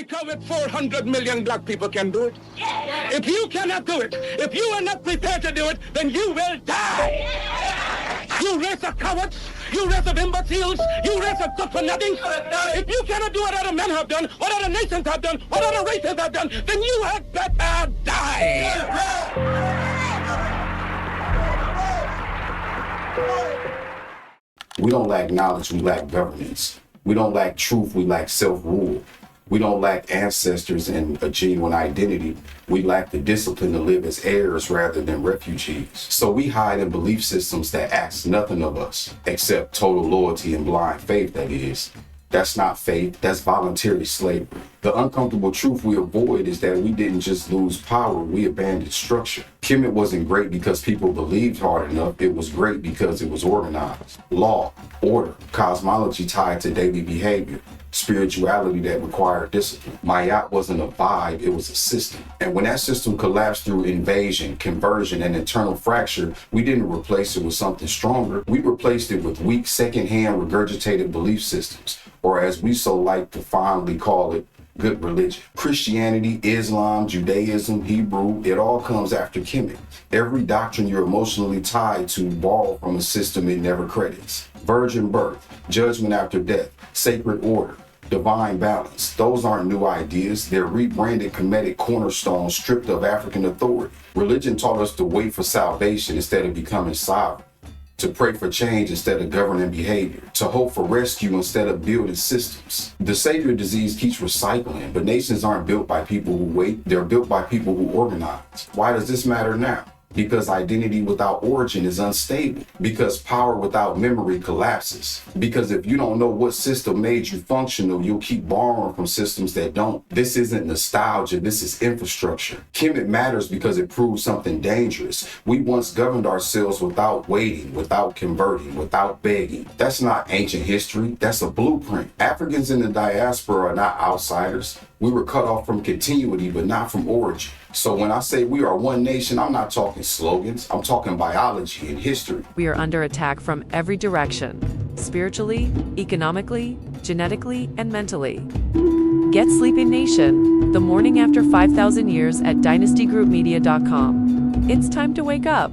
Africa with 400 million black people can do it. If you cannot do it, if you are not prepared to do it, then you will die. You race of cowards, you race of imbeciles, you race of good for nothing. If you cannot do what other men have done, what other nations have done, what other races have done, then you had better die. We don't lack knowledge, we lack governance. We don't lack truth, we lack self-rule. We don't lack ancestors and a genuine identity. We lack the discipline to live as heirs rather than refugees. So we hide in belief systems that ask nothing of us, except total loyalty and blind faith, that is. That's not faith, that's voluntary slavery. The uncomfortable truth we avoid is that we didn't just lose power, we abandoned structure. Kemet wasn't great because people believed hard enough, it was great because it was organized. Law, order, cosmology tied to daily behavior, spirituality that required discipline. Mayat wasn't a vibe, it was a system. And when that system collapsed through invasion, conversion, and internal fracture, we didn't replace it with something stronger. We replaced it with weak, secondhand, regurgitated belief systems, or as we so like to fondly call it, good religion. Christianity, Islam, Judaism, Hebrew, it all comes after Kemet. Every doctrine you're emotionally tied to borrowed from a system it never credits. Virgin birth, judgment after death, sacred order, divine balance. Those aren't new ideas. They're rebranded Kemetic cornerstones stripped of African authority. Religion taught us to wait for salvation instead of becoming sovereign, to pray for change instead of governing behavior, to hope for rescue instead of building systems. The savior disease keeps recycling, but nations aren't built by people who wait, they're built by people who organize. Why does this matter now? Because identity without origin is unstable. Because power without memory collapses. Because if you don't know what system made you functional, you'll keep borrowing from systems that don't. This isn't nostalgia, this is infrastructure. Kemet matters because it proves something dangerous. We once governed ourselves without waiting, without converting, without begging. That's not ancient history, that's a blueprint. Africans in the diaspora are not outsiders. We were cut off from continuity, but not from origin. So when I say we are one nation, I'm not talking slogans, I'm talking biology and history. We are under attack from every direction, spiritually, economically, genetically, and mentally. Get Sleeping Nation, the morning after 5,000 years at dynastygroupmedia.com. It's time to wake up.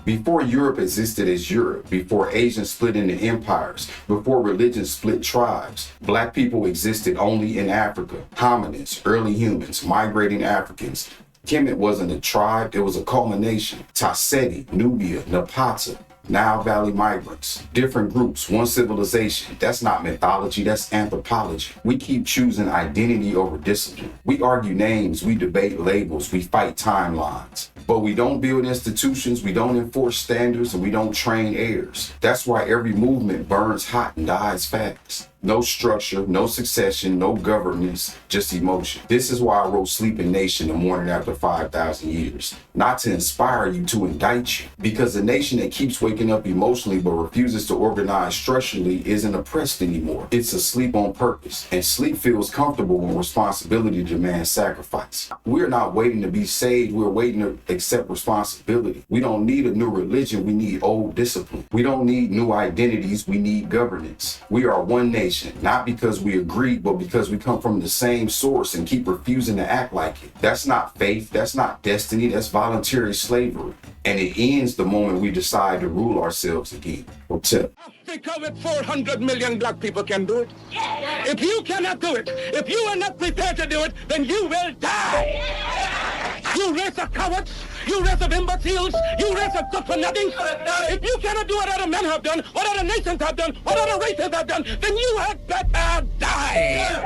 Before Europe existed as Europe, before Asia split into empires, before religion split tribes, black people existed only in Africa. Hominids, early humans, migrating Africans. Kemet wasn't a tribe, it was a culmination. Tasseti, Nubia, Napata, Nile Valley migrants, different groups, one civilization. That's not mythology, that's anthropology. We keep choosing identity over discipline. We argue names, we debate labels, we fight timelines. But we don't build institutions, we don't enforce standards, and we don't train heirs. That's why every movement burns hot and dies fast. No structure, no succession, no governance, just emotion. This is why I wrote Sleeping Nation the morning after 5,000 years. Not to inspire you, to indict you. Because a nation that keeps waking up emotionally but refuses to organize structurally isn't oppressed anymore. It's asleep on purpose. And sleep feels comfortable when responsibility demands sacrifice. We're not waiting to be saved, we're waiting to accept responsibility. We don't need a new religion, we need old discipline. We don't need new identities, we need governance. We are one nation. Not because we agree, but because we come from the same source and keep refusing to act like it. That's not faith, that's not destiny, that's voluntary slavery. And it ends the moment we decide to rule ourselves again. Africa with 400 million black people can do it. If you cannot do it, if you are not prepared to do it, then you will die. You race of cowards, you race of imbeciles, you race of good for nothing. If you cannot do what other men have done, what other nations have done, what other races have done, then you had better die.